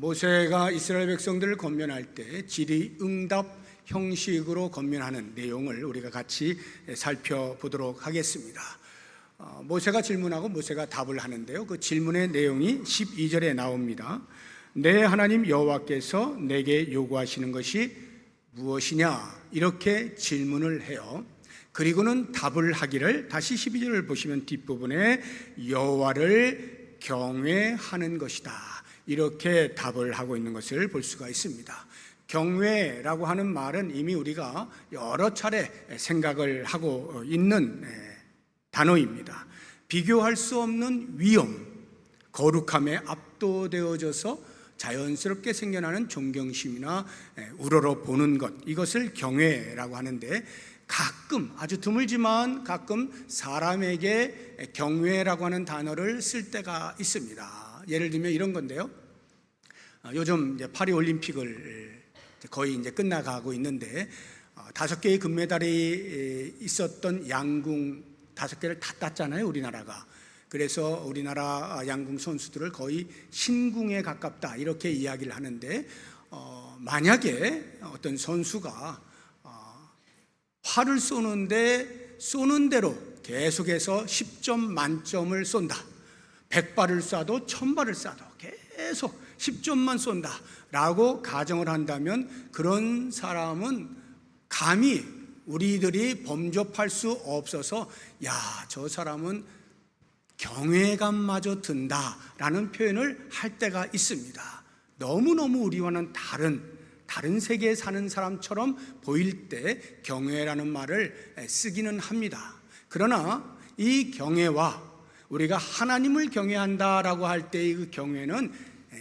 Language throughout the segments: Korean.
모세가 이스라엘 백성들을 권면할 때 질의응답 형식으로 권면하는 내용을 우리가 같이 살펴보도록 하겠습니다. 모세가 질문하고 모세가 답을 하는데요, 그 질문의 내용이 12절에 나옵니다. 내 하나님 여호와께서 내게 요구하시는 것이 무엇이냐, 이렇게 질문을 해요. 그리고는 답을 하기를, 다시 12절을 보시면 뒷부분에 여호와를 경외하는 것이다, 이렇게 답을 하고 있는 것을 볼 수가 있습니다. 경외라고 하는 말은 이미 우리가 여러 차례 생각을 하고 있는 단어입니다. 비교할 수 없는 위엄, 거룩함에 압도되어져서 자연스럽게 생겨나는 존경심이나 우러러 보는 것, 이것을 경외라고 하는데, 가끔, 아주 드물지만 가끔 사람에게 경외라고 하는 단어를 쓸 때가 있습니다. 예를 들면 이런 건데요, 요즘 이제 파리 올림픽을 거의 이제 끝나가고 있는데 5개의 금메달이 있었던 양궁 5개를 다 땄잖아요, 우리나라가. 그래서 우리나라 양궁 선수들을 거의 신궁에 가깝다, 이렇게 이야기를 하는데, 만약에 어떤 선수가 활을 쏘는데 쏘는 대로 계속해서 10점 만점을 쏜다, 100발을 쏴도 1000발을 쏴도 계속 10점만 쏜다 라고 가정을 한다면, 그런 사람은 감히 우리들이 범접할 수 없어서 야, 저 사람은 경외감마저 든다라는 표현을 할 때가 있습니다. 너무너무 우리와는 다른 세계에 사는 사람처럼 보일 때 경외라는 말을 쓰기는 합니다. 그러나 이 경외와 우리가 하나님을 경외한다라고 할 때의 그 경외는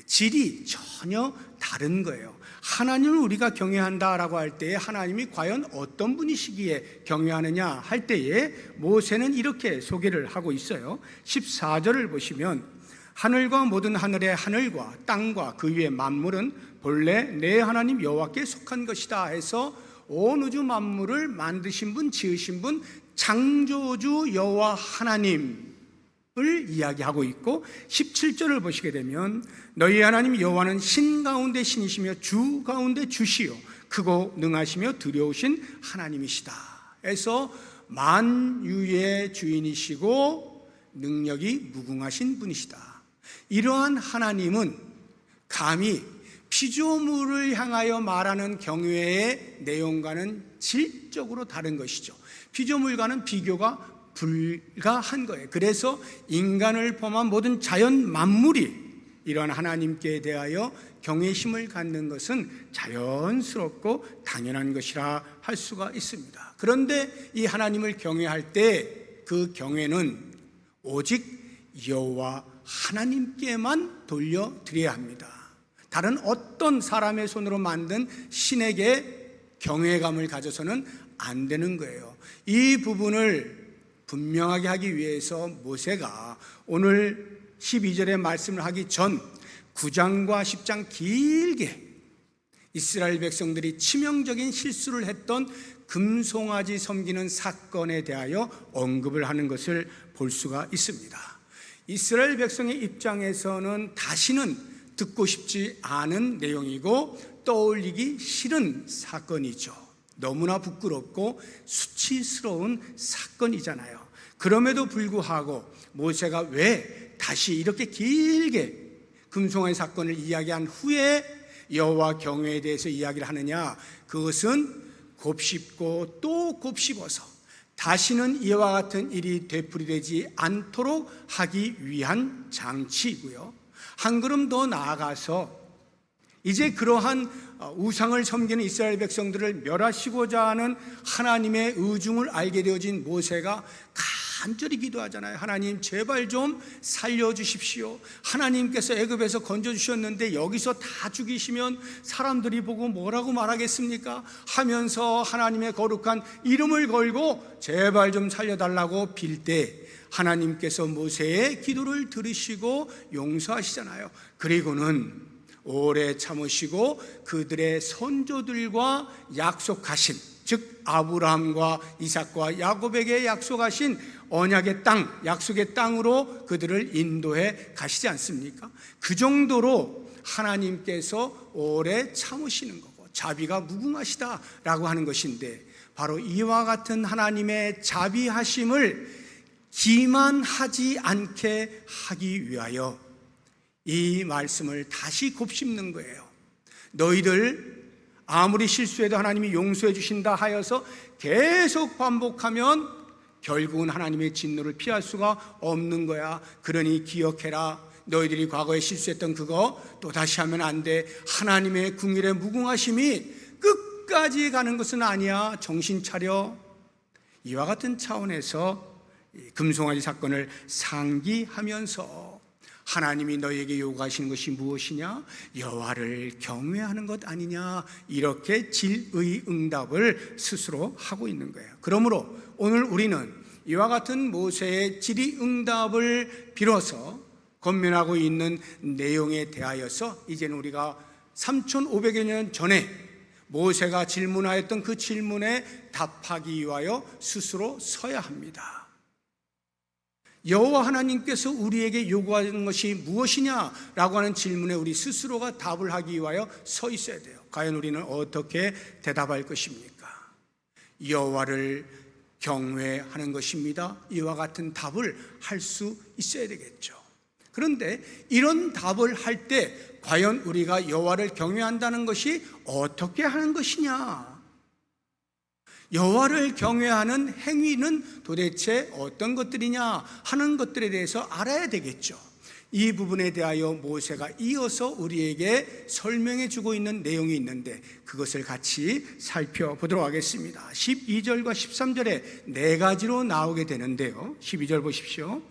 질이 전혀 다른 거예요. 하나님을 우리가 경외한다라고 할 때에 하나님이 과연 어떤 분이시기에 경외하느냐 할 때에 모세는 이렇게 소개를 하고 있어요. 14절을 보시면 하늘과 모든 하늘의 하늘과 땅과 그 위의 만물은 본래 내 하나님 여호와께 속한 것이다 해서 온 우주 만물을 만드신 분, 지으신 분, 창조주 여호와 하나님 을 이야기하고 있고, 17절을 보시게 되면 너희 하나님 여호와는 신 가운데 신이시며 주 가운데 주시요 크고 능하시며 두려우신 하나님이시다 해서 만유의 주인이시고 능력이 무궁하신 분이시다. 이러한 하나님은 감히 피조물을 향하여 말하는 경외의 내용과는 질적으로 다른 것이죠. 피조물과는 비교가 불가한 거예요. 그래서 인간을 포함한 모든 자연 만물이 이런 하나님께 대하여 경외심을 갖는 것은 자연스럽고 당연한 것이라 할 수가 있습니다. 그런데 이 하나님을 경외할 때 그 경외는 오직 여호와 하나님께만 돌려드려야 합니다. 다른 어떤 사람의 손으로 만든 신에게 경외감을 가져서는 안 되는 거예요. 이 부분을 분명하게 하기 위해서 모세가 오늘 12절의 말씀을 하기 전 9장과 10장 길게 이스라엘 백성들이 치명적인 실수를 했던 금송아지 섬기는 사건에 대하여 언급을 하는 것을 볼 수가 있습니다. 이스라엘 백성의 입장에서는 다시는 듣고 싶지 않은 내용이고 떠올리기 싫은 사건이죠. 너무나 부끄럽고 수치스러운 사건이잖아요. 그럼에도 불구하고 모세가 왜 다시 이렇게 길게 금송아지 사건을 이야기한 후에 여호와 경외에 대해서 이야기를 하느냐, 그것은 곱씹고 또 곱씹어서 다시는 이와 같은 일이 되풀이되지 않도록 하기 위한 장치이고요, 한 걸음 더 나아가서 이제 그러한 우상을 섬기는 이스라엘 백성들을 멸하시고자 하는 하나님의 의중을 알게 되어진 모세가 간절히 기도하잖아요. 하나님 제발 좀 살려주십시오. 하나님께서 애굽에서 건져주셨는데 여기서 다 죽이시면 사람들이 보고 뭐라고 말하겠습니까? 하면서 하나님의 거룩한 이름을 걸고 제발 좀 살려달라고 빌 때 하나님께서 모세의 기도를 들으시고 용서하시잖아요. 그리고는 오래 참으시고 그들의 선조들과 약속하신, 즉 아브라함과 이삭과 야곱에게 약속하신 언약의 땅, 약속의 땅으로 그들을 인도해 가시지 않습니까? 그 정도로 하나님께서 오래 참으시는 거고 자비가 무궁하시다라고 하는 것인데, 바로 이와 같은 하나님의 자비하심을 기만하지 않게 하기 위하여 이 말씀을 다시 곱씹는 거예요. 너희들 아무리 실수해도 하나님이 용서해 주신다 하여서 계속 반복하면 결국은 하나님의 진노를 피할 수가 없는 거야. 그러니 기억해라. 너희들이 과거에 실수했던 그거 또다시 하면 안 돼. 하나님의 궁일의 무궁하심이 끝까지 가는 것은 아니야. 정신 차려. 이와 같은 차원에서 금송아지 사건을 상기하면서 하나님이 너희에게 요구하시는 것이 무엇이냐? 여호와를 경외하는 것 아니냐? 이렇게 질의응답을 스스로 하고 있는 거예요. 그러므로 오늘 우리는 이와 같은 모세의 질의응답을 빌어서 권면하고 있는 내용에 대하여서 이제는 우리가 3500여 년 전에 모세가 질문하였던 그 질문에 답하기 위하여 스스로 서야 합니다. 여호와 하나님께서 우리에게 요구하는 것이 무엇이냐라고 하는 질문에 우리 스스로가 답을 하기 위하여 서 있어야 돼요. 과연 우리는 어떻게 대답할 것입니까? 여호와를 경외하는 것입니다. 이와 같은 답을 할 수 있어야 되겠죠. 그런데 이런 답을 할 때 과연 우리가 여호와를 경외한다는 것이 어떻게 하는 것이냐? 여호와를 경외하는 행위는 도대체 어떤 것들이냐 하는 것들에 대해서 알아야 되겠죠. 이 부분에 대하여 모세가 이어서 우리에게 설명해 주고 있는 내용이 있는데 그것을 같이 살펴보도록 하겠습니다. 12절과 13절에 네 가지로 나오게 되는데요. 12절 보십시오.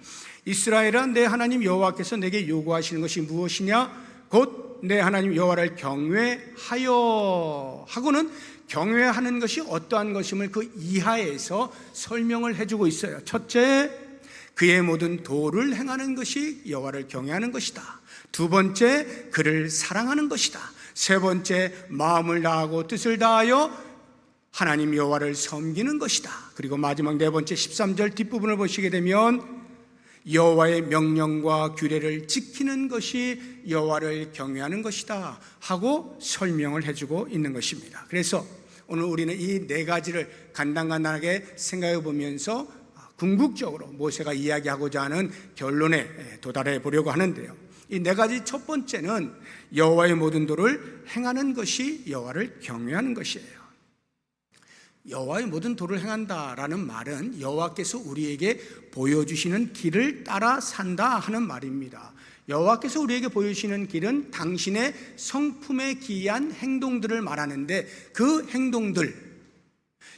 이스라엘아, 내 하나님 여호와께서 내게 요구하시는 것이 무엇이냐? 곧 내 하나님 여호와를 경외하여 하고는 경외하는 것이 어떠한 것임을 그 이하에서 설명을 해주고 있어요. 첫째, 그의 모든 도를 행하는 것이 여호와를 경외하는 것이다. 두 번째, 그를 사랑하는 것이다. 세 번째, 마음을 다하고 뜻을 다하여 하나님 여호와를 섬기는 것이다. 그리고 마지막 네 번째 13절 뒷부분을 보시게 되면 여호와의 명령과 규례를 지키는 것이 여호와를 경외하는 것이다 하고 설명을 해주고 있는 것입니다. 그래서 오늘 우리는 이 네 가지를 간단하게 생각해 보면서 궁극적으로 모세가 이야기하고자 하는 결론에 도달해 보려고 하는데요. 이 네 가지 첫 번째는 여호와의 모든 도를 행하는 것이 여호와를 경외하는 것이에요. 여호와의 모든 도를 행한다라는 말은 여호와께서 우리에게 보여주시는 길을 따라 산다 하는 말입니다. 여호와께서 우리에게 보여주시는 길은 당신의 성품에 기이한 행동들을 말하는데 그 행동들,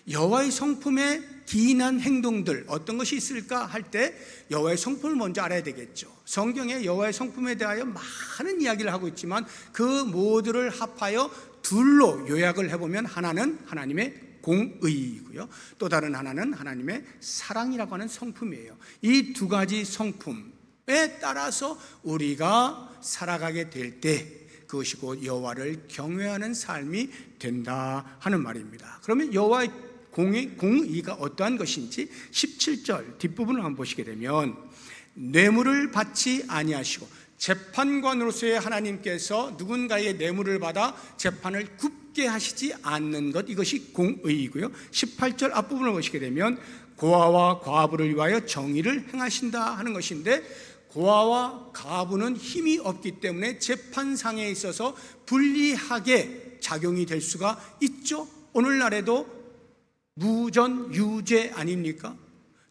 여호와의 성품에 기인한 행동들 어떤 것이 있을까 할 때 여호와의 성품을 먼저 알아야 되겠죠. 성경에 여호와의 성품에 대하여 많은 이야기를 하고 있지만 그 모두를 합하여 둘로 요약을 해보면 하나는 하나님의 공의이고요, 또 다른 하나는 하나님의 사랑이라고 하는 성품이에요. 이 두 가지 성품에 따라서 우리가 살아가게 될 때 그것이 곧 여호와를 경외하는 삶이 된다 하는 말입니다. 그러면 여호와의 공의가 어떠한 것인지 17절 뒷부분을 한번 보시게 되면 뇌물을 받지 아니하시고, 재판관으로서의 하나님께서 누군가의 뇌물을 받아 재판을 굽게 하시지 않는 것, 이것이 공의이고요. 18절 앞부분을 보시게 되면 고아와 과부를 위하여 정의를 행하신다 하는 것인데, 고아와 과부는 힘이 없기 때문에 재판상에 있어서 불리하게 작용이 될 수가 있죠. 오늘날에도 무전 유죄 아닙니까?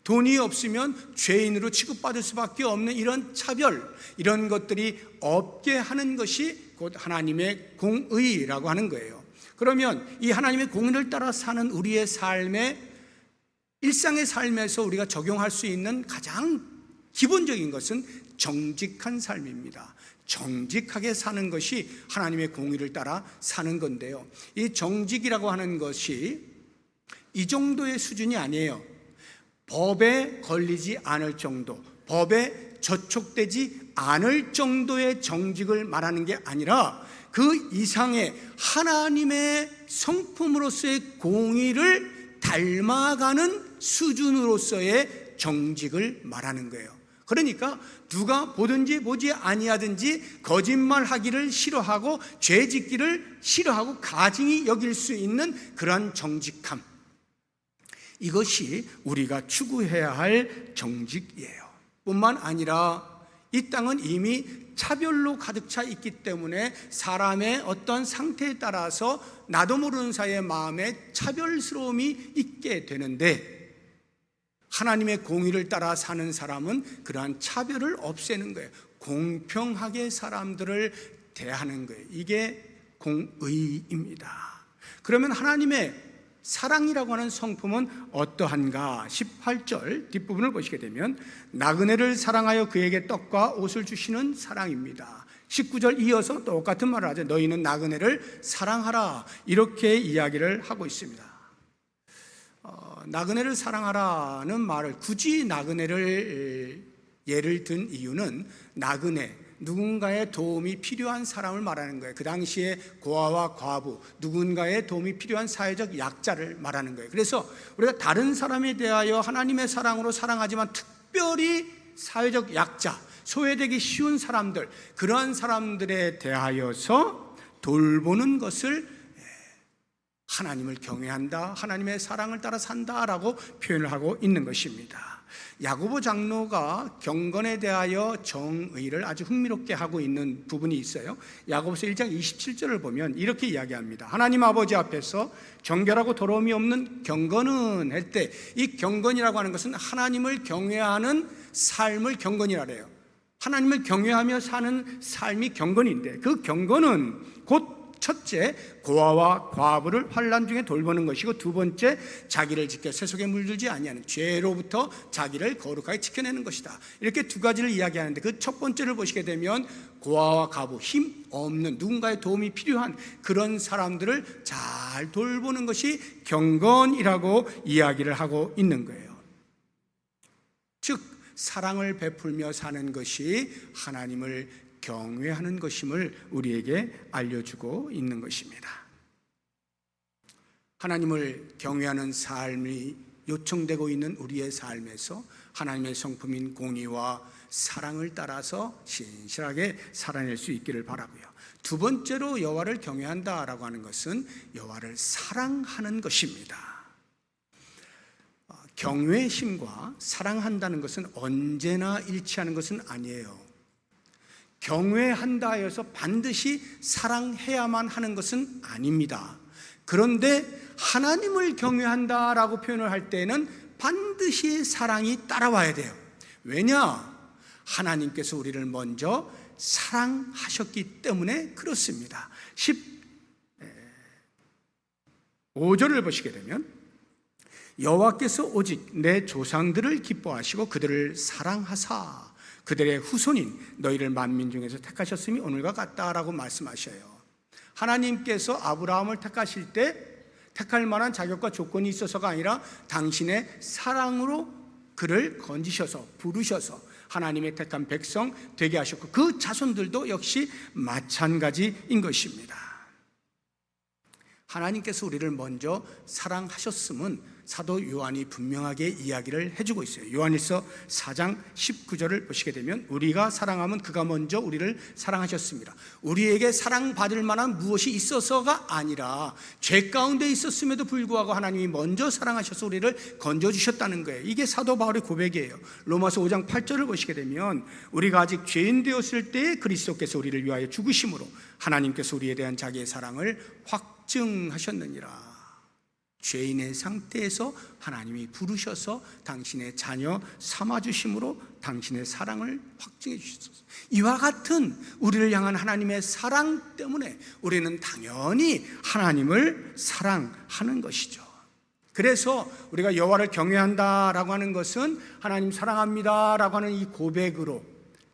돈이 없으면 죄인으로 취급받을 수밖에 없는 이런 차별, 이런 것들이 없게 하는 것이 곧 하나님의 공의라고 하는 거예요. 그러면 이 하나님의 공의를 따라 사는 우리의 삶에, 일상의 삶에서 우리가 적용할 수 있는 가장 기본적인 것은 정직한 삶입니다. 정직하게 사는 것이 하나님의 공의를 따라 사는 건데요, 이 정직이라고 하는 것이 이 정도의 수준이 아니에요. 법에 걸리지 않을 정도, 법에 저촉되지 않을 정도의 정직을 말하는 게 아니라 그 이상의 하나님의 성품으로서의 공의를 닮아가는 수준으로서의 정직을 말하는 거예요. 그러니까 누가 보든지 보지 아니하든지 거짓말하기를 싫어하고 죄 짓기를 싫어하고 가증히 여길 수 있는 그러한 정직함, 이것이 우리가 추구해야 할 정직이에요. 뿐만 아니라 이 땅은 이미 차별로 가득 차 있기 때문에 사람의 어떤 상태에 따라서 나도 모르는 사이에 마음에 차별스러움이 있게 되는데, 하나님의 공의를 따라 사는 사람은 그러한 차별을 없애는 거예요. 공평하게 사람들을 대하는 거예요. 이게 공의입니다. 그러면 하나님의 사랑이라고 하는 성품은 어떠한가? 18절 뒷부분을 보시게 되면 나그네를 사랑하여 그에게 떡과 옷을 주시는 사랑입니다. 19절 이어서 똑같은 말을 하죠. 너희는 나그네를 사랑하라, 이렇게 이야기를 하고 있습니다. 나그네를 사랑하라는 말을, 굳이 나그네를 예를 든 이유는 나그네, 누군가의 도움이 필요한 사람을 말하는 거예요. 그 당시에 고아와 과부, 누군가의 도움이 필요한 사회적 약자를 말하는 거예요. 그래서 우리가 다른 사람에 대하여 하나님의 사랑으로 사랑하지만 특별히 사회적 약자, 소외되기 쉬운 사람들, 그러한 사람들에 대하여서 돌보는 것을 하나님을 경외한다, 하나님의 사랑을 따라 산다라고 표현을 하고 있는 것입니다. 야고보 장로가 경건에 대하여 정의를 아주 흥미롭게 하고 있는 부분이 있어요. 야고보서 1장 27절을 보면 이렇게 이야기합니다. 하나님 아버지 앞에서 정결하고 더러움이 없는 경건은 할 때, 이 경건이라고 하는 것은 하나님을 경외하는 삶을 경건이라 그래요. 하나님을 경외하며 사는 삶이 경건인데, 그 경건은 곧 첫째, 고아와 과부를 환난 중에 돌보는 것이고, 두 번째, 자기를 지켜 세속에 물들지 아니하는 죄로부터 자기를 거룩하게 지켜내는 것이다. 이렇게 두 가지를 이야기하는데, 그 첫 번째를 보시게 되면 고아와 과부, 힘 없는, 누군가의 도움이 필요한 그런 사람들을 잘 돌보는 것이 경건이라고 이야기를 하고 있는 거예요. 즉 사랑을 베풀며 사는 것이 하나님을 경외하는 것임을 우리에게 알려주고 있는 것입니다. 하나님을 경외하는 삶이 요청되고 있는 우리의 삶에서 하나님의 성품인 공의와 사랑을 따라서 신실하게 살아낼 수 있기를 바라고요. 두 번째로 여호와를 경외한다라고 하는 것은 여호와를 사랑하는 것입니다. 경외심과 사랑한다는 것은 언제나 일치하는 것은 아니에요. 경외한다 하여서 반드시 사랑해야만 하는 것은 아닙니다. 그런데 하나님을 경외한다라고 표현을 할 때는 반드시 사랑이 따라와야 돼요. 왜냐? 하나님께서 우리를 먼저 사랑하셨기 때문에 그렇습니다. 15절을 보시게 되면 여호와께서 오직 내 조상들을 기뻐하시고 그들을 사랑하사 그들의 후손인 너희를 만민 중에서 택하셨음이 오늘과 같다라고 말씀하셔요. 하나님께서 아브라함을 택하실 때 택할 만한 자격과 조건이 있어서가 아니라 당신의 사랑으로 그를 건지셔서 부르셔서 하나님의 택한 백성 되게 하셨고, 그 자손들도 역시 마찬가지인 것입니다. 하나님께서 우리를 먼저 사랑하셨음은 사도 요한이 분명하게 이야기를 해주고 있어요. 요한일서 4장 19절을 보시게 되면 우리가 사랑하면 그가 먼저 우리를 사랑하셨습니다. 우리에게 사랑받을 만한 무엇이 있어서가 아니라 죄 가운데 있었음에도 불구하고 하나님이 먼저 사랑하셔서 우리를 건져주셨다는 거예요. 이게 사도 바울의 고백이에요. 로마서 5장 8절을 보시게 되면 우리가 아직 죄인 되었을 때에 그리스도께서 우리를 위하여 죽으심으로 하나님께서 우리에 대한 자기의 사랑을 확증하셨느니라. 죄인의 상태에서 하나님이 부르셔서 당신의 자녀 삼아주심으로 당신의 사랑을 확증해 주셨어요. 이와 같은 우리를 향한 하나님의 사랑 때문에 우리는 당연히 하나님을 사랑하는 것이죠. 그래서 우리가 여호와를 경외한다라고 하는 것은 하나님 사랑합니다라고 하는 이 고백으로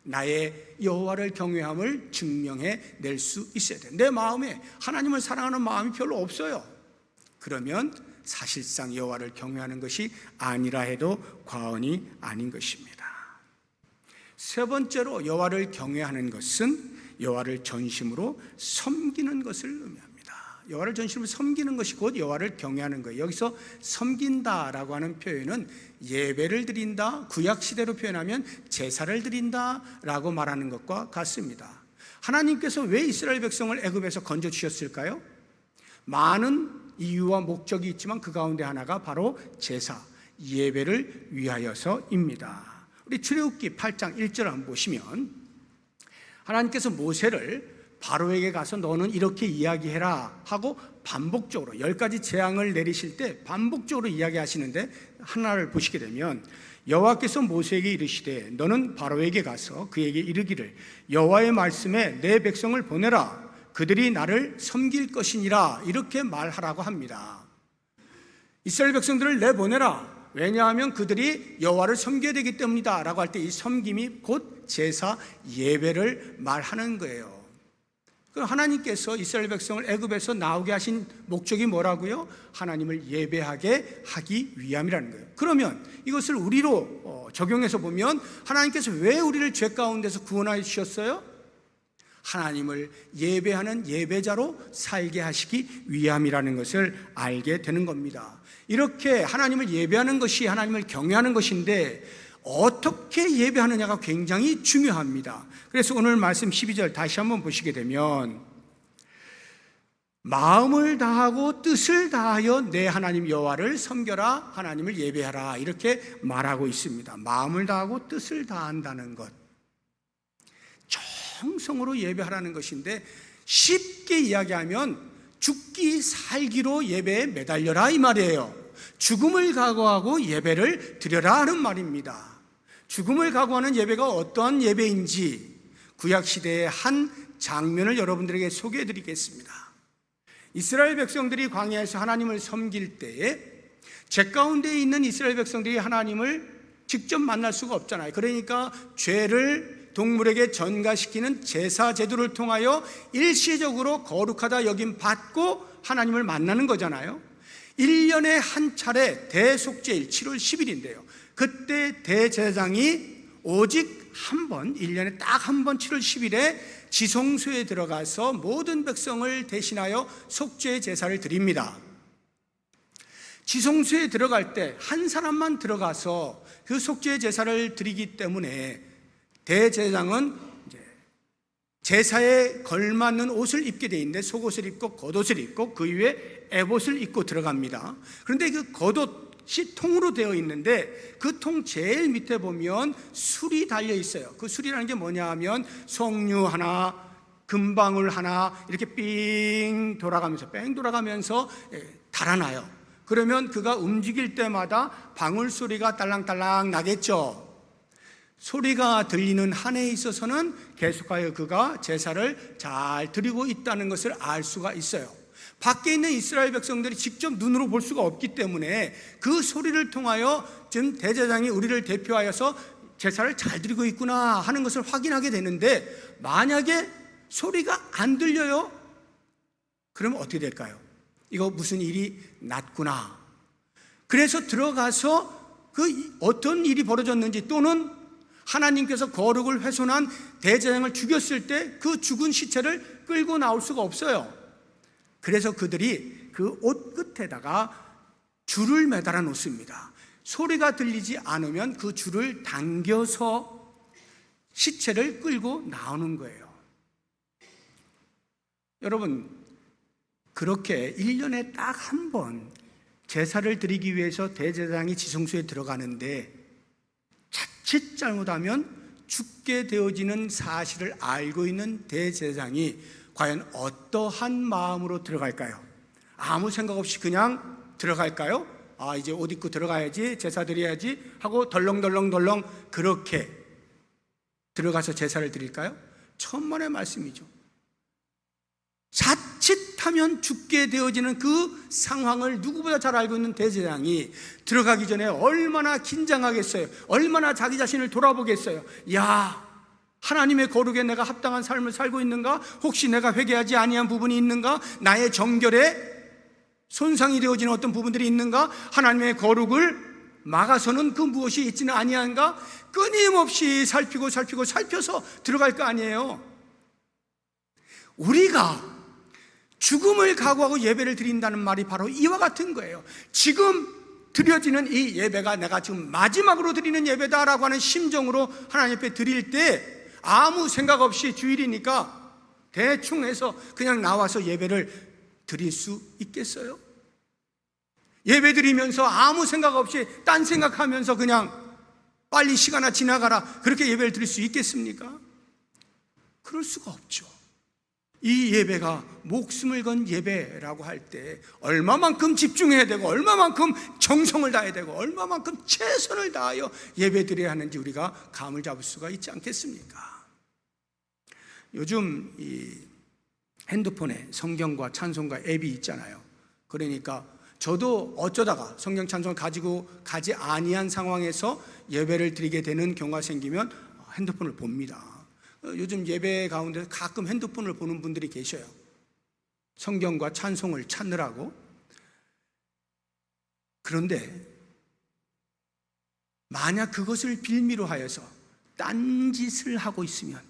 나의 여호와를 경외함을 증명해 낼 수 있어야 돼. 내 마음에 하나님을 사랑하는 마음이 별로 없어요. 그러면 사실상 여호와를 경외하는 것이 아니라 해도 과언이 아닌 것입니다. 세 번째로 여호와를 경외하는 것은 여호와를 전심으로 섬기는 것을 의미합니다. 여호와를 전심으로 섬기는 것이 곧 여호와를 경외하는 거예요. 여기서 섬긴다라고 하는 표현은 예배를 드린다, 구약시대로 표현하면 제사를 드린다라고 말하는 것과 같습니다. 하나님께서 왜 이스라엘 백성을 애굽에서 건져주셨을까요? 많은 이유와 목적이 있지만 그 가운데 하나가 바로 제사, 예배를 위하여서입니다. 우리 출애굽기 8장 1절 한번 보시면 하나님께서 모세를 바로에게 가서 너는 이렇게 이야기해라 하고 반복적으로 10가지 재앙을 내리실 때 반복적으로 이야기하시는데 하나를 보시게 되면 여호와께서 모세에게 이르시되 너는 바로에게 가서 그에게 이르기를 여호와의 말씀에 내 백성을 보내라 그들이 나를 섬길 것이니라 이렇게 말하라고 합니다. 이스라엘 백성들을 내보내라. 왜냐하면 그들이 여호와를 섬겨야 되기 때문이다 라고 할 때 이 섬김이 곧 제사 예배를 말하는 거예요. 하나님께서 이스라엘 백성을 애굽에서 나오게 하신 목적이 뭐라고요? 하나님을 예배하게 하기 위함이라는 거예요. 그러면 이것을 우리로 적용해서 보면 하나님께서 왜 우리를 죄 가운데서 구원하여 주셨어요? 하나님을 예배하는 예배자로 살게 하시기 위함이라는 것을 알게 되는 겁니다. 이렇게 하나님을 예배하는 것이 하나님을 경외하는 것인데 어떻게 예배하느냐가 굉장히 중요합니다. 그래서 오늘 말씀 12절 다시 한번 보시게 되면 마음을 다하고 뜻을 다하여 내 하나님 여호와를 섬겨라 하나님을 예배하라 이렇게 말하고 있습니다. 마음을 다하고 뜻을 다한다는 것, 정성으로 예배하라는 것인데 쉽게 이야기하면 죽기 살기로 예배에 매달려라 이 말이에요. 죽음을 각오하고 예배를 드려라 하는 말입니다. 죽음을 각오하는 예배가 어떠한 예배인지 구약시대의 한 장면을 여러분들에게 소개해 드리겠습니다. 이스라엘 백성들이 광야에서 하나님을 섬길 때에 죄 가운데 있는 이스라엘 백성들이 하나님을 직접 만날 수가 없잖아요. 그러니까 죄를 동물에게 전가시키는 제사 제도를 통하여 일시적으로 거룩하다 여김 받고 하나님을 만나는 거잖아요. 1년에 한 차례 대속죄일 7월 10일인데요 그때 대제사장이 오직 한 번, 1년에 딱 한 번 7월 10일에 지성소에 들어가서 모든 백성을 대신하여 속죄 제사를 드립니다. 지성소에 들어갈 때 한 사람만 들어가서 그 속죄 제사를 드리기 때문에 대제사장은 제사에 걸맞는 옷을 입게 돼 있는데 속옷을 입고 겉옷을 입고 그 위에 에봇을 입고 들어갑니다. 그런데 그 겉옷이 통으로 되어 있는데 그 통 제일 밑에 보면 술이 달려 있어요. 그 술이라는 게 뭐냐 하면 석류 하나, 금방울 하나 이렇게 삥 돌아가면서 달아나요. 그러면 그가 움직일 때마다 방울 소리가 딸랑딸랑 나겠죠. 소리가 들리는 한에 있어서는 계속하여 그가 제사를 잘 드리고 있다는 것을 알 수가 있어요. 밖에 있는 이스라엘 백성들이 직접 눈으로 볼 수가 없기 때문에 그 소리를 통하여 지금 대제사장이 우리를 대표하여서 제사를 잘 드리고 있구나 하는 것을 확인하게 되는데 만약에 소리가 안 들려요? 그러면 어떻게 될까요? 이거 무슨 일이 났구나. 그래서 들어가서 그 어떤 일이 벌어졌는지 또는 하나님께서 거룩을 훼손한 대제사장을 죽였을 때 그 죽은 시체를 끌고 나올 수가 없어요. 그래서 그들이 그 옷 끝에다가 줄을 매달아 놓습니다. 소리가 들리지 않으면 그 줄을 당겨서 시체를 끌고 나오는 거예요. 여러분, 그렇게 1년에 딱 한 번 제사를 드리기 위해서 대제사장이 지성소에 들어가는데 자칫 잘못하면 죽게 되어지는 사실을 알고 있는 대제사장이 과연 어떠한 마음으로 들어갈까요? 아무 생각 없이 그냥 들어갈까요? 이제 옷 입고 들어가야지, 제사 드려야지 하고 덜렁덜렁 그렇게 들어가서 제사를 드릴까요? 천만의 말씀이죠. 자칫하면 죽게 되어지는 그 상황을 누구보다 잘 알고 있는 대제사장이 들어가기 전에 얼마나 긴장하겠어요? 얼마나 자기 자신을 돌아보겠어요? 야, 하나님의 거룩에 내가 합당한 삶을 살고 있는가? 혹시 내가 회개하지 아니한 부분이 있는가? 나의 정결에 손상이 되어지는 어떤 부분들이 있는가? 하나님의 거룩을 막아서는 그 무엇이 있지는 아니한가? 끊임없이 살펴서 들어갈 거 아니에요. 우리가 죽음을 각오하고 예배를 드린다는 말이 바로 이와 같은 거예요. 지금 드려지는 이 예배가 내가 지금 마지막으로 드리는 예배다라고 하는 심정으로 하나님 앞에 드릴 때 아무 생각 없이 주일이니까 대충 해서 그냥 나와서 예배를 드릴 수 있겠어요? 예배 드리면서 아무 생각 없이 딴 생각하면서 그냥 빨리 시간아 지나가라, 그렇게 예배를 드릴 수 있겠습니까? 그럴 수가 없죠. 이 예배가 목숨을 건 예배라고 할 때 얼마만큼 집중해야 되고, 얼마만큼 정성을 다해야 되고, 얼마만큼 최선을 다하여 예배 드려야 하는지 우리가 감을 잡을 수가 있지 않겠습니까? 요즘 이 핸드폰에 성경과 찬송가 앱이 있잖아요. 그러니까 저도 어쩌다가 성경 찬송을 가지고 가지 아니한 상황에서 예배를 드리게 되는 경우가 생기면 핸드폰을 봅니다. 요즘 예배 가운데 가끔 핸드폰을 보는 분들이 계셔요. 성경과 찬송을 찾느라고. 그런데 만약 그것을 빌미로 하여서 딴짓을 하고 있으면,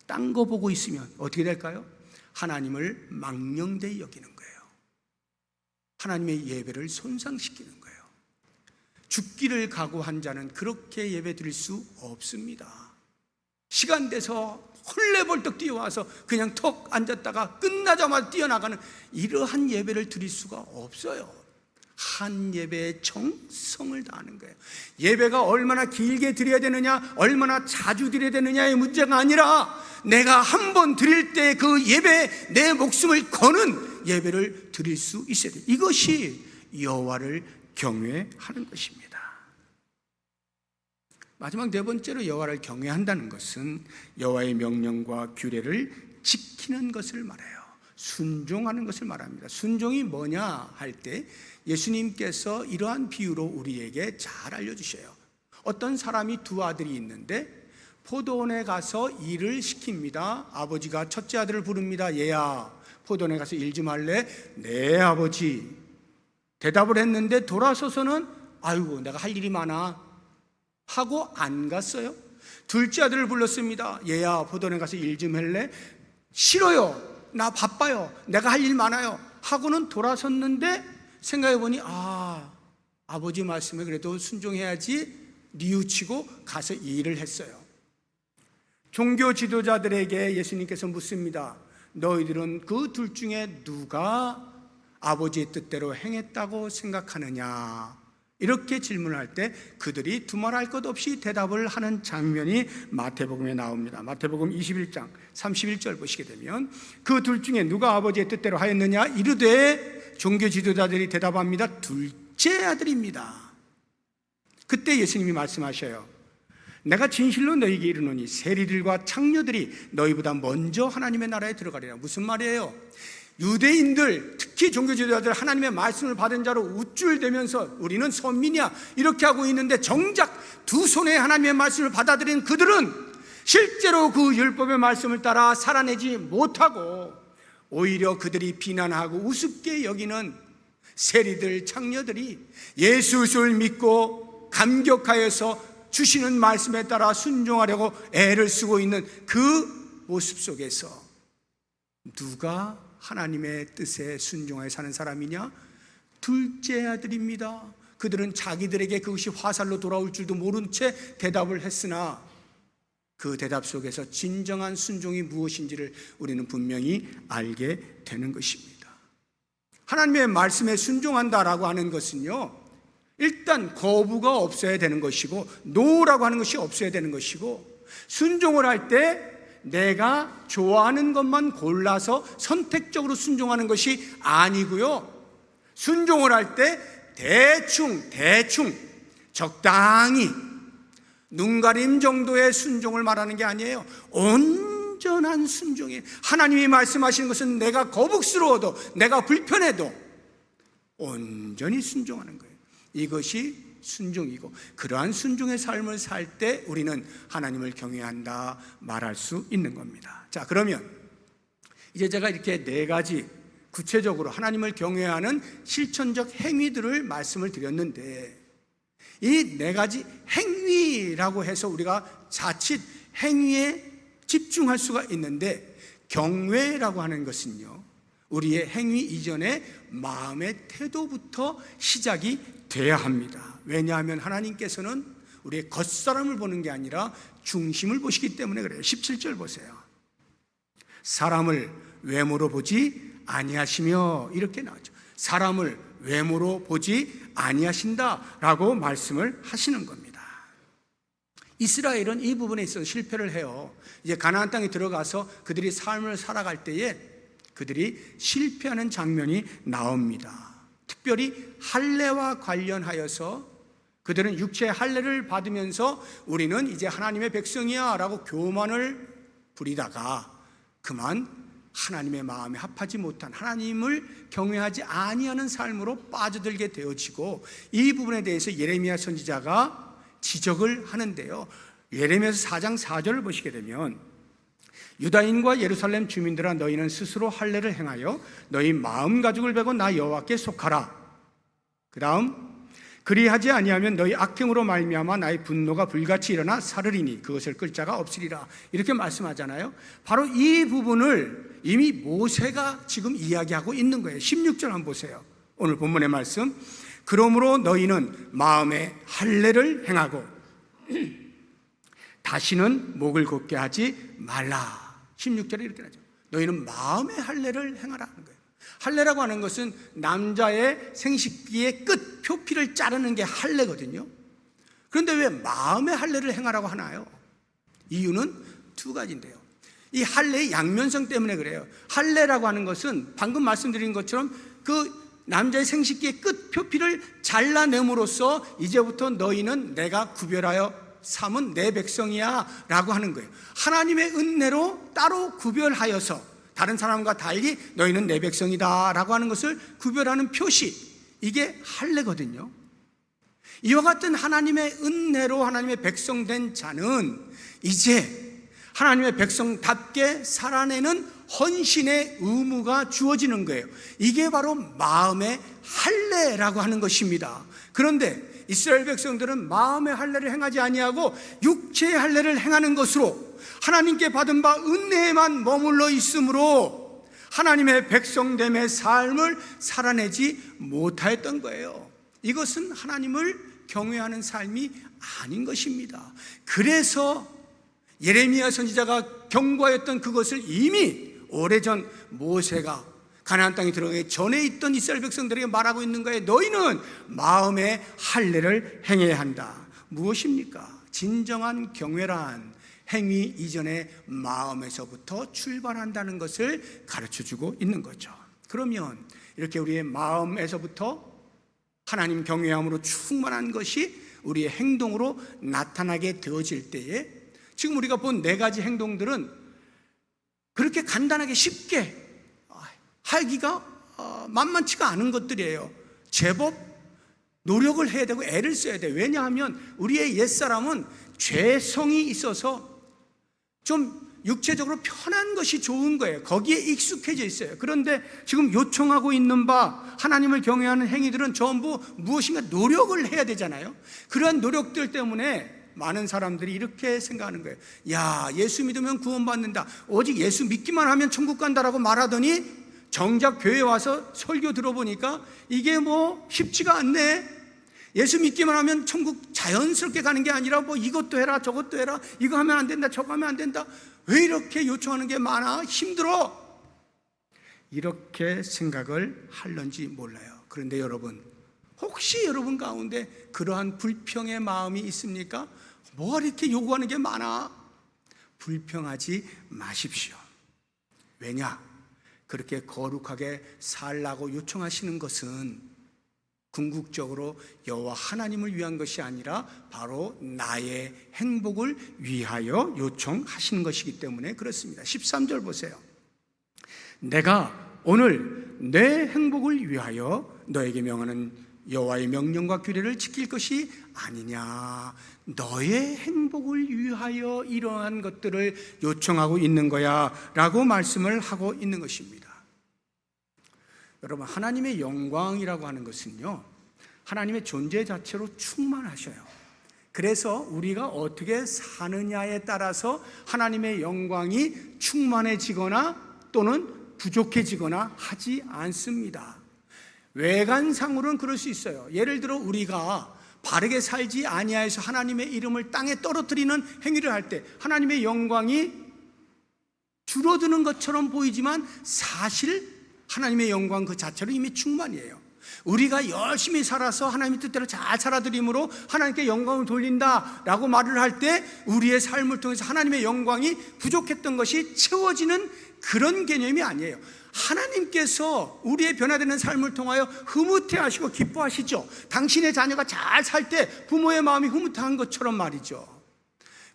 딴 거 보고 있으면 어떻게 될까요? 하나님을 망령되이 여기는 거예요. 하나님의 예배를 손상시키는 거예요. 죽기를 각오한 자는 그렇게 예배 드릴 수 없습니다. 시간 돼서 헐레벌떡 뛰어와서 그냥 턱 앉았다가 끝나자마자 뛰어나가는 이러한 예배를 드릴 수가 없어요. 한 예배의 정성을 다하는 거예요. 예배가 얼마나 길게 드려야 되느냐, 얼마나 자주 드려야 되느냐의 문제가 아니라 내가 한 번 드릴 때 그 예배에 내 목숨을 거는 예배를 드릴 수 있어야 돼요. 이것이 여호와를 경외하는 것입니다. 마지막 네 번째로 여호와를 경외한다는 것은 여호와의 명령과 규례를 지키는 것을 말해요. 순종하는 것을 말합니다. 순종이 뭐냐 할 때 예수님께서 이러한 비유로 우리에게 잘 알려주셔요. 어떤 사람이 두 아들이 있는데 포도원에 가서 일을 시킵니다. 아버지가 첫째 아들을 부릅니다. 얘야, 포도원에 가서 일 좀 할래? 네, 아버지. 대답을 했는데 돌아서서는 아이고, 내가 할 일이 많아 하고 안 갔어요. 둘째 아들을 불렀습니다. 얘야, 포도원에 가서 일 좀 할래? 싫어요. 나 바빠요. 내가 할 일 많아요. 하고는 돌아섰는데 생각해보니 아버지 말씀에 그래도 순종해야지 뉘우치고 가서 일을 했어요. 종교 지도자들에게 예수님께서 묻습니다. 너희들은 그 둘 중에 누가 아버지의 뜻대로 행했다고 생각하느냐? 이렇게 질문할 때 그들이 두말할 것 없이 대답을 하는 장면이 마태복음에 나옵니다. 마태복음 21장 31절 보시게 되면 그 둘 중에 누가 아버지의 뜻대로 하였느냐? 이르되 종교 지도자들이 대답합니다. 둘째 아들입니다. 그때 예수님이 말씀하셔요. 내가 진실로 너희에게 이르노니 세리들과 창녀들이 너희보다 먼저 하나님의 나라에 들어가리라. 무슨 말이에요? 유대인들, 특히 종교 지도자들 하나님의 말씀을 받은 자로 우쭐대면서 우리는 선민이야 이렇게 하고 있는데 정작 두 손에 하나님의 말씀을 받아들인 그들은 실제로 그 율법의 말씀을 따라 살아내지 못하고 오히려 그들이 비난하고 우습게 여기는 세리들, 창녀들이 예수를 믿고 감격하여서 주시는 말씀에 따라 순종하려고 애를 쓰고 있는 그 모습 속에서 누가 하나님의 뜻에 순종하여 사는 사람이냐? 둘째 아들입니다. 그들은 자기들에게 그것이 화살로 돌아올 줄도 모른 채 대답을 했으나 그 대답 속에서 진정한 순종이 무엇인지를 우리는 분명히 알게 되는 것입니다. 하나님의 말씀에 순종한다라고 하는 것은요, 일단 거부가 없어야 되는 것이고 노라고 하는 것이 없어야 되는 것이고, 순종을 할 때 내가 좋아하는 것만 골라서 선택적으로 순종하는 것이 아니고요, 순종을 할 때 대충 적당히 눈가림 정도의 순종을 말하는 게 아니에요. 온전한 순종이에요. 하나님이 말씀하시는 것은 내가 거북스러워도 내가 불편해도 온전히 순종하는 거예요. 이것이 순종이고, 그러한 순종의 삶을 살 때 우리는 하나님을 경외한다 말할 수 있는 겁니다. 자, 그러면 이제 제가 이렇게 네 가지 구체적으로 하나님을 경외하는 실천적 행위들을 말씀을 드렸는데, 이 네 가지 행위라고 해서 우리가 자칫 행위에 집중할 수가 있는데, 경외라고 하는 것은요, 우리의 행위 이전에 마음의 태도부터 시작이 돼야 합니다. 왜냐하면 하나님께서는 우리의 겉사람을 보는 게 아니라 중심을 보시기 때문에 그래요. 17절 보세요. 사람을 외모로 보지 아니하시며, 이렇게 나오죠. 사람을 외모로 보지 아니하신다라고 말씀을 하시는 겁니다. 이스라엘은 이 부분에 있어서 실패를 해요. 이제 가나안 땅에 들어가서 그들이 삶을 살아갈 때에 그들이 실패하는 장면이 나옵니다. 특별히 할례와 관련하여서 그들은 육체의 할례를 받으면서 우리는 이제 하나님의 백성이야 라고 교만을 부리다가 그만 하나님의 마음에 합하지 못한, 하나님을 경외하지 아니하는 삶으로 빠져들게 되어지고, 이 부분에 대해서 예레미야 선지자가 지적을 하는데요. 예레미야서 4장 4절을 보시게 되면 유다인과 예루살렘 주민들아, 너희는 스스로 할례를 행하여 너희 마음 가죽을 베고 나 여호와께 속하라. 그 다음, 그리하지 아니하면 너희 악행으로 말미암아 나의 분노가 불같이 일어나 사르리니 그것을 끌 자가 없으리라. 이렇게 말씀하잖아요. 바로 이 부분을 이미 모세가 지금 이야기하고 있는 거예요. 16절 한번 보세요. 오늘 본문의 말씀. 그러므로 너희는 마음에 할례를 행하고 다시는 목을 곧게 하지 말라. 16절에 이렇게 나죠. 너희는 마음의 할례를 행하라 하는 거예요. 할례라고 하는 것은 남자의 생식기의 끝 표피를 자르는 게 할례거든요. 그런데 왜 마음의 할례를 행하라고 하나요? 이유는 두 가지인데요. 이 할례의 양면성 때문에 그래요. 할례라고 하는 것은 방금 말씀드린 것처럼 그 남자의 생식기의 끝 표피를 잘라냄으로써 이제부터 너희는 내가 구별하여 삼은 내 백성이야 라고 하는 거예요. 하나님의 은혜로 따로 구별하여서 다른 사람과 달리 너희는 내 백성이다 라고 하는 것을 구별하는 표시, 이게 할례거든요. 이와 같은 하나님의 은혜로 하나님의 백성된 자는 이제 하나님의 백성답게 살아내는 헌신의 의무가 주어지는 거예요. 이게 바로 마음의 할례라고 하는 것입니다. 그런데 이스라엘 백성들은 마음의 할례를 행하지 아니하고 육체의 할례를 행하는 것으로 하나님께 받은 바 은혜에만 머물러 있으므로 하나님의 백성됨의 삶을 살아내지 못하였던 거예요. 이것은 하나님을 경외하는 삶이 아닌 것입니다. 그래서 예레미야 선지자가 경고하였던 그것을 이미 오래전 모세가 가나안 땅에 들어가기 전에 있던 이스라엘 백성들에게 말하고 있는 거예요. 너희는 마음의 할례를 행해야 한다. 무엇입니까? 진정한 경외란 행위 이전에 마음에서부터 출발한다는 것을 가르쳐주고 있는 거죠. 그러면 이렇게 우리의 마음에서부터 하나님 경외함으로 충만한 것이 우리의 행동으로 나타나게 되어질 때에 지금 우리가 본 네 가지 행동들은 그렇게 간단하게 쉽게 하기가 만만치가 않은 것들이에요. 제법 노력을 해야 되고 애를 써야 돼요. 왜냐하면 우리의 옛사람은 죄성이 있어서 좀 육체적으로 편한 것이 좋은 거예요. 거기에 익숙해져 있어요. 그런데 지금 요청하고 있는 바 하나님을 경외하는 행위들은 전부 무엇인가 노력을 해야 되잖아요. 그러한 노력들 때문에 많은 사람들이 이렇게 생각하는 거예요. 야, 예수 믿으면 구원받는다. 오직 예수 믿기만 하면 천국 간다라고 말하더니 정작 교회에 와서 설교 들어보니까 이게 뭐 쉽지가 않네. 예수 믿기만 하면 천국 자연스럽게 가는 게 아니라 뭐 이것도 해라 저것도 해라, 이거 하면 안 된다 저거 하면 안 된다. 왜 이렇게 요청하는 게 많아? 힘들어. 이렇게 생각을 할런지 몰라요. 그런데 여러분, 혹시 여러분 가운데 그러한 불평의 마음이 있습니까? 뭐가 이렇게 요구하는 게 많아? 불평하지 마십시오. 왜냐? 그렇게 거룩하게 살라고 요청하시는 것은 궁극적으로 여호와 하나님을 위한 것이 아니라 바로 나의 행복을 위하여 요청하시는 것이기 때문에 그렇습니다. 13절 보세요. 내가 오늘 내 행복을 위하여 너에게 명하는 여호와의 명령과 규례를 지킬 것이 아니냐. 너의 행복을 위하여 이러한 것들을 요청하고 있는 거야 라고 말씀을 하고 있는 것입니다. 여러분, 하나님의 영광이라고 하는 것은요, 하나님의 존재 자체로 충만하셔요. 그래서 우리가 어떻게 사느냐에 따라서 하나님의 영광이 충만해지거나 또는 부족해지거나 하지 않습니다. 외관상으로는 그럴 수 있어요. 예를 들어 우리가 바르게 살지 아니하여서 하나님의 이름을 땅에 떨어뜨리는 행위를 할 때 하나님의 영광이 줄어드는 것처럼 보이지만 사실 하나님의 영광 그 자체로 이미 충만이에요. 우리가 열심히 살아서 하나님의 뜻대로 잘 살아드림으로 하나님께 영광을 돌린다라고 말을 할 때 우리의 삶을 통해서 하나님의 영광이 부족했던 것이 채워지는 그런 개념이 아니에요. 하나님께서 우리의 변화되는 삶을 통하여 흐뭇해하시고 기뻐하시죠. 당신의 자녀가 잘 살 때 부모의 마음이 흐뭇한 것처럼 말이죠.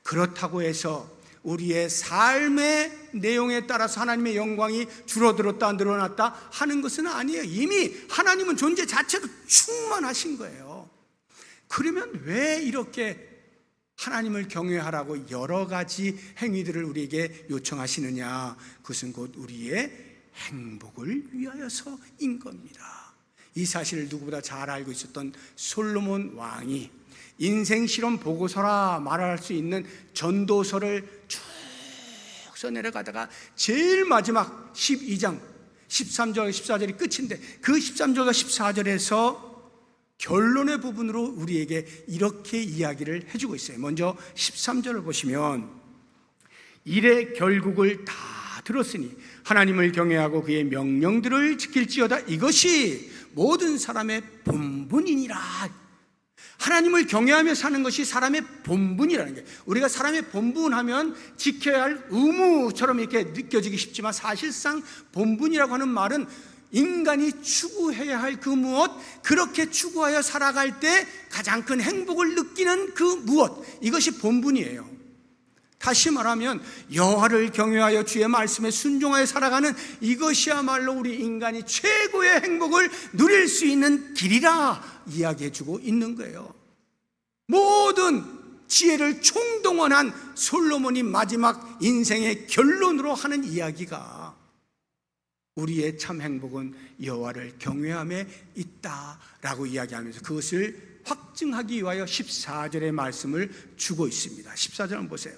그렇다고 해서 우리의 삶의 내용에 따라서 하나님의 영광이 줄어들었다 늘어났다 하는 것은 아니에요. 이미 하나님은 존재 자체로 충만하신 거예요. 그러면 왜 이렇게 하나님을 경외하라고 여러 가지 행위들을 우리에게 요청하시느냐? 그것은 곧 우리의 행복을 위하여서인 겁니다. 이 사실을 누구보다 잘 알고 있었던 솔로몬 왕이 인생 실험 보고서라 말할 수 있는 전도서를 쭉 써내려가다가 제일 마지막 12장 13절 14절이 끝인데 그 13절과 14절에서 결론의 부분으로 우리에게 이렇게 이야기를 해주고 있어요. 먼저 13절을 보시면 일의 결국을 다 들었으니 하나님을 경외하고 그의 명령들을 지킬지어다. 이것이 모든 사람의 본분이니라. 하나님을 경외하며 사는 것이 사람의 본분이라는 게, 우리가 사람의 본분하면 지켜야 할 의무처럼 이렇게 느껴지기 쉽지만 사실상 본분이라고 하는 말은 인간이 추구해야 할 그 무엇, 그렇게 추구하여 살아갈 때 가장 큰 행복을 느끼는 그 무엇, 이것이 본분이에요. 다시 말하면 여호와를 경외하여 주의 말씀에 순종하여 살아가는 이것이야말로 우리 인간이 최고의 행복을 누릴 수 있는 길이라 이야기해주고 있는 거예요. 모든 지혜를 총동원한 솔로몬이 마지막 인생의 결론으로 하는 이야기가 우리의 참 행복은 여호와를 경외함에 있다라고 이야기하면서 그것을 확증하기 위하여 14절의 말씀을 주고 있습니다. 14절 한번 보세요.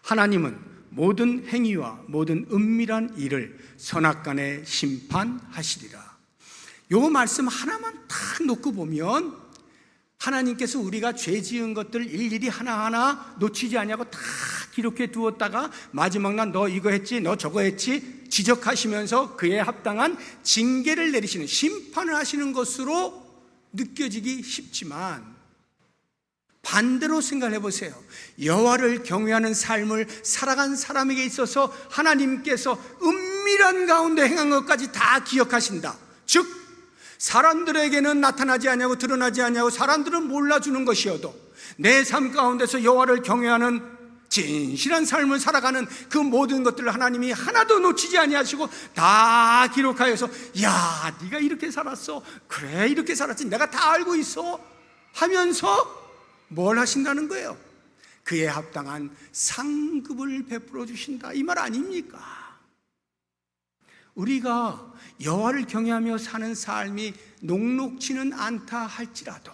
하나님은 모든 행위와 모든 은밀한 일을 선악간에 심판하시리라. 요 말씀 하나만 딱 놓고 보면 하나님께서 우리가 죄 지은 것들 일일이 하나하나 놓치지 않냐고 다 기록해 두었다가 마지막 날 너 이거 했지 너 저거 했지 지적하시면서 그에 합당한 징계를 내리시는, 심판을 하시는 것으로 느껴지기 쉽지만 반대로 생각해 보세요. 여호와를 경외하는 삶을 살아간 사람에게 있어서 하나님께서 은밀한 가운데 행한 것까지 다 기억하신다. 즉 사람들에게는 나타나지 않냐고 드러나지 않냐고 사람들은 몰라주는 것이어도 내 삶 가운데서 여호와를 경외하는 진실한 삶을 살아가는 그 모든 것들을 하나님이 하나도 놓치지 아니하시고 다 기록하여서 야 네가 이렇게 살았어, 그래 이렇게 살았지, 내가 다 알고 있어 하면서 뭘 하신다는 거예요? 그에 합당한 상급을 베풀어 주신다, 이 말 아닙니까? 우리가 여호와를 경외하며 사는 삶이 녹록지는 않다 할지라도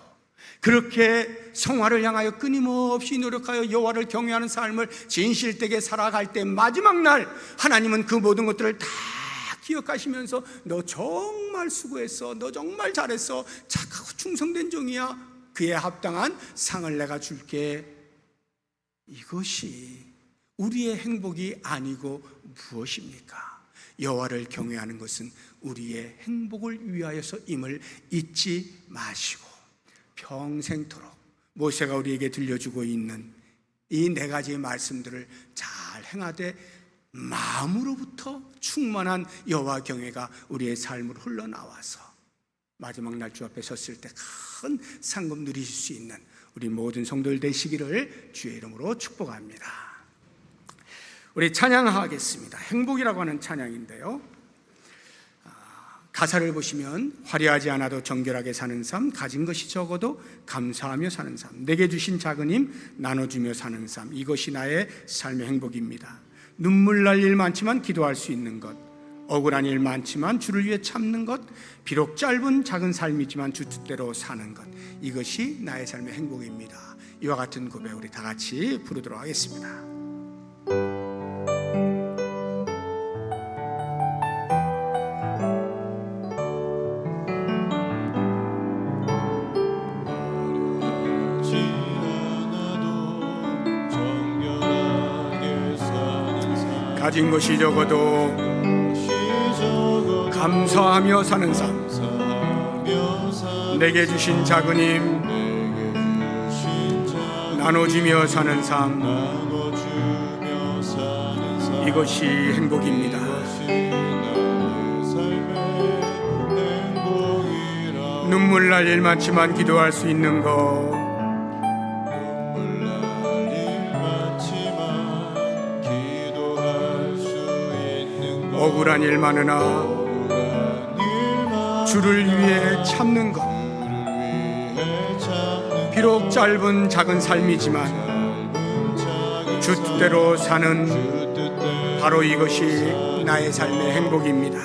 그렇게 성화를 향하여 끊임없이 노력하여 여호와를 경외하는 삶을 진실되게 살아갈 때 마지막 날 하나님은 그 모든 것들을 다 기억하시면서 너 정말 수고했어, 너 정말 잘했어, 착하고 충성된 종이야, 그에 합당한 상을 내가 줄게. 이것이 우리의 행복이 아니고 무엇입니까? 여호와를 경외하는 것은 우리의 행복을 위하여서임을 잊지 마시고 평생토록 모세가 우리에게 들려주고 있는 이 네 가지의 말씀들을 잘 행하되 마음으로부터 충만한 여호와 경외가 우리의 삶으로 흘러나와서 마지막 날 주 앞에 섰을 때 큰 상급 누리실 수 있는 우리 모든 성도들 되시기를 주의 이름으로 축복합니다. 우리 찬양하겠습니다. 행복이라고 하는 찬양인데요, 가사를 보시면 화려하지 않아도 정결하게 사는 삶, 가진 것이 적어도 감사하며 사는 삶, 내게 주신 작은 힘 나눠주며 사는 삶, 이것이 나의 삶의 행복입니다. 눈물 날 일 많지만 기도할 수 있는 것, 억울한 일 많지만 주를 위해 참는 것, 비록 짧은 작은 삶이지만 주 뜻대로 사는 것, 이것이 나의 삶의 행복입니다. 이와 같은 고백 우리 다 같이 부르도록 하겠습니다. 가진 것이 적어도 감사하며 사는 삶, 내게 주신 작은 힘 나눠주며 사는 삶, 이것이 행복입니다. 눈물 날 일 많지만 기도할 수 있는 것, 억울한 일 많으나 주를 위해 참는 것, 비록 짧은 작은 삶이지만 주 뜻대로 사는 바로 이것이 나의 삶의 행복입니다.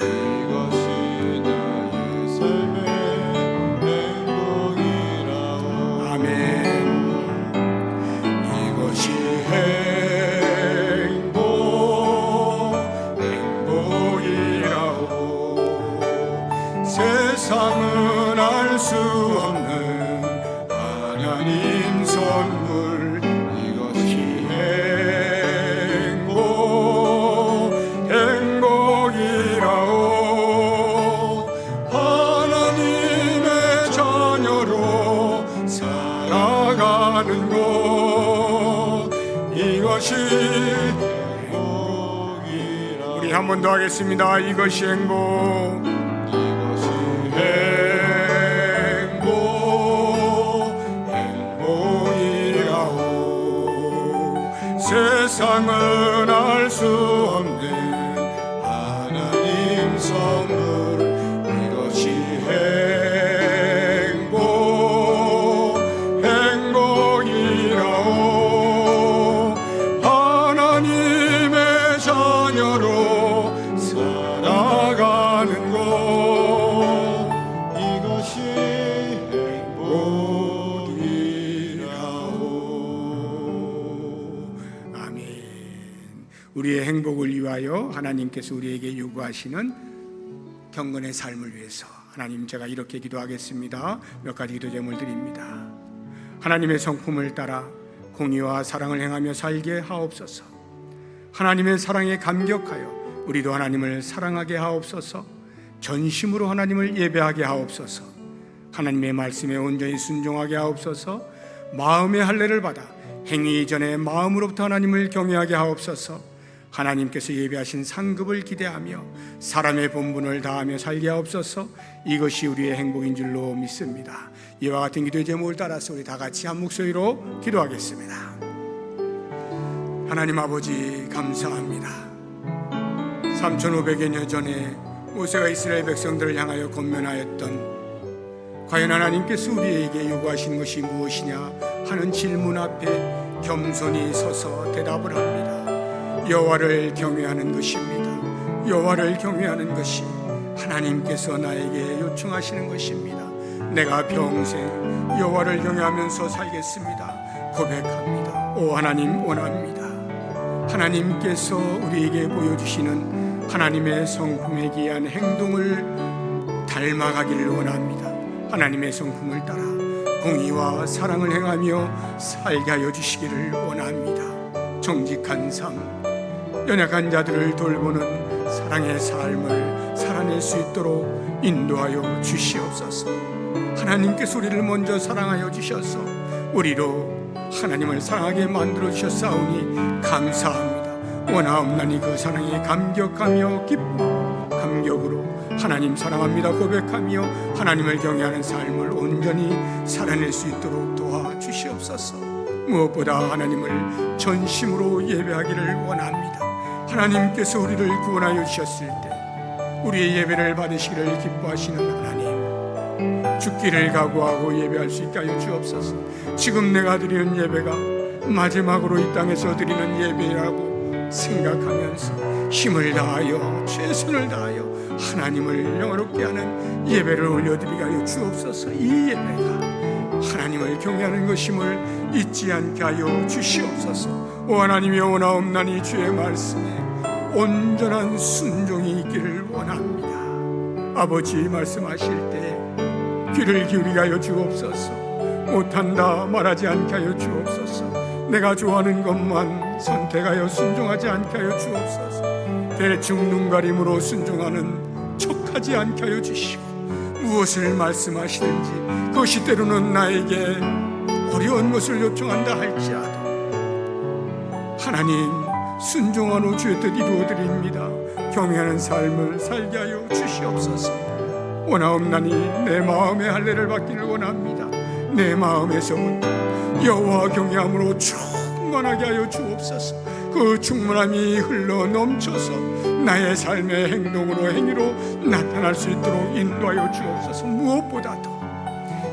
세상은 알 수 없는 하나님 선물, 이것이 행복이라오. 하나님의 자녀로 살아가는 것, 이것이 행복이라오. 우리 한 번 더 하겠습니다. 이것이 행복. 세상은 알 수 없는 하나님 선물, 이것이 행복이라오. 하나님의 자녀로 살아가는 것, 이것이 행복이라오. 아멘. 우리의 행복을 위하여 하나님께서 우리에게 요구하시는 경건의 삶을 위해서 하나님, 제가 이렇게 기도하겠습니다. 몇 가지 기도 제목을 드립니다. 하나님의 성품을 따라 공의와 사랑을 행하며 살게 하옵소서. 하나님의 사랑에 감격하여 우리도 하나님을 사랑하게 하옵소서. 전심으로 하나님을 예배하게 하옵소서. 하나님의 말씀에 온전히 순종하게 하옵소서. 마음의 할례를 받아 행위 이전에 마음으로부터 하나님을 경외하게 하옵소서. 하나님께서 예비하신 상급을 기대하며 사람의 본분을 다하며 살게 하옵소서. 이것이 우리의 행복인 줄로 믿습니다. 이와 같은 기도의 제목을 따라서 우리 다 같이 한 목소리로 기도하겠습니다. 하나님 아버지, 감사합니다. 3500여 년 전에 모세가 이스라엘 백성들을 향하여 권면하였던, 과연 하나님께서 우리에게 요구하시는 것이 무엇이냐 하는 질문 앞에 겸손히 서서 대답을 합니다. 여호와를 경외하는 것입니다. 여호와를 경외하는 것이 하나님께서 나에게 요청하시는 것입니다. 내가 평생 여호와를 경외하면서 살겠습니다. 고백합니다. 오 하나님, 원합니다. 하나님께서 우리에게 보여주시는 하나님의 성품에 기한 행동을 닮아가기를 원합니다. 하나님의 성품을 따라 공의와 사랑을 행하며 살게 하여 주시기를 원합니다. 정직한 삶, 연약한 자들을 돌보는 사랑의 삶을 살아낼 수 있도록 인도하여 주시옵소서. 하나님께서 우리를 먼저 사랑하여 주셔서 우리로 하나님을 사랑하게 만들어 주셨사오니 감사합니다. 원하옵나니 그 사랑에 감격하며 기뻐 감격으로 하나님 사랑합니다 고백하며 하나님을 경외하는 삶을 온전히 살아낼 수 있도록 도와주시옵소서. 무엇보다 하나님을 전심으로 예배하기를 원합니다. 하나님께서 우리를 구원하여 주셨을 때 우리의 예배를 받으시기를 기뻐하시는 하나님, 죽기를 각오하고 예배할 수 있게 하여 주옵소서. 지금 내가 드리는 예배가 마지막으로 이 땅에서 드리는 예배라고 생각하면서 힘을 다하여 최선을 다하여 하나님을 영화롭게 하는 예배를 올려드리게 하여 주옵소서. 이 예배가 하나님을 경외하는 것임을 잊지 않게 하여 주시옵소서. 오 하나님이 원하옵나니 주의 말씀에 온전한 순종이 있기를 원합니다. 아버지 말씀하실 때 귀를 기울이게 하여 주옵소서. 못한다 말하지 않게 하여 주옵소서. 내가 좋아하는 것만 선택하여 순종하지 않게 하여 주옵소서. 대충 눈가림으로 순종하는 척하지 않게 하여 주시고, 무엇을 말씀하시든지 그것이 때로는 나에게 어려운 것을 요청한다 할지라도 하나님 순종하노 주의 뜻 이루어드립니다. 경외하는 삶을 살게 하여 주시옵소서. 원하옵나니 내 마음의 할례를 받기를 원합니다. 내 마음에서부터 여호와 경외함으로 충만하게 하여 주옵소서. 그 충만함이 흘러 넘쳐서 나의 삶의 행동으로 행위로 나타날 수 있도록 인도하여 주옵소서. 무엇보다도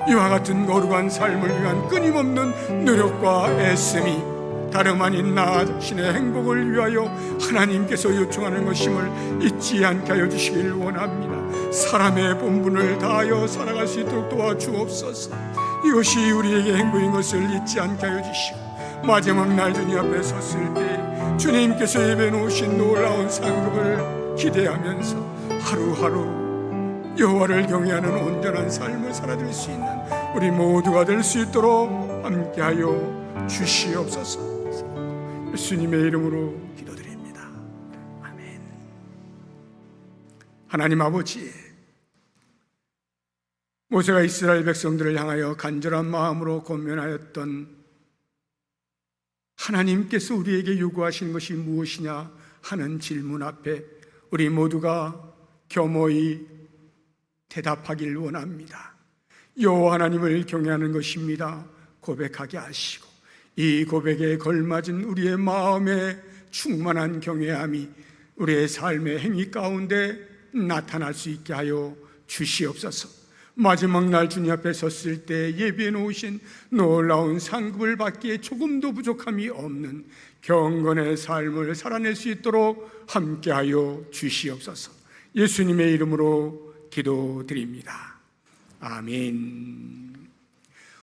이와 같은 거룩한 삶을 위한 끊임없는 노력과 애씀이 다름 아닌 나 자신의 행복을 위하여 하나님께서 요청하는 것임을 잊지 않게 하여 주시길 원합니다. 사람의 본분을 다하여 살아갈 수 있도록 도와주옵소서. 이것이 우리에게 행복인 것을 잊지 않게 하여 주시고, 마지막 날 주님 앞에 섰을 때 주님께서 예배해 놓으신 놀라운 상급을 기대하면서 하루하루 여호와를 경외하는 온전한 삶을 살아갈 수 있는 우리 모두가 될 수 있도록 함께하여 주시옵소서. 예수님의 이름으로 기도드립니다. 아멘. 하나님 아버지, 모세가 이스라엘 백성들을 향하여 간절한 마음으로 권면하였던 하나님께서 우리에게 요구하신 것이 무엇이냐 하는 질문 앞에 우리 모두가 겸허히 대답하길 원합니다. 여호와 하나님을 경외하는 것입니다 고백하게 하시고, 이 고백에 걸맞은 우리의 마음의 충만한 경외함이 우리의 삶의 행위 가운데 나타날 수 있게 하여 주시옵소서. 마지막 날 주님 앞에 섰을 때 예비해 놓으신 놀라운 상급을 받기에 조금도 부족함이 없는 경건의 삶을 살아낼 수 있도록 함께하여 주시옵소서. 예수님의 이름으로 기도드립니다. 아멘.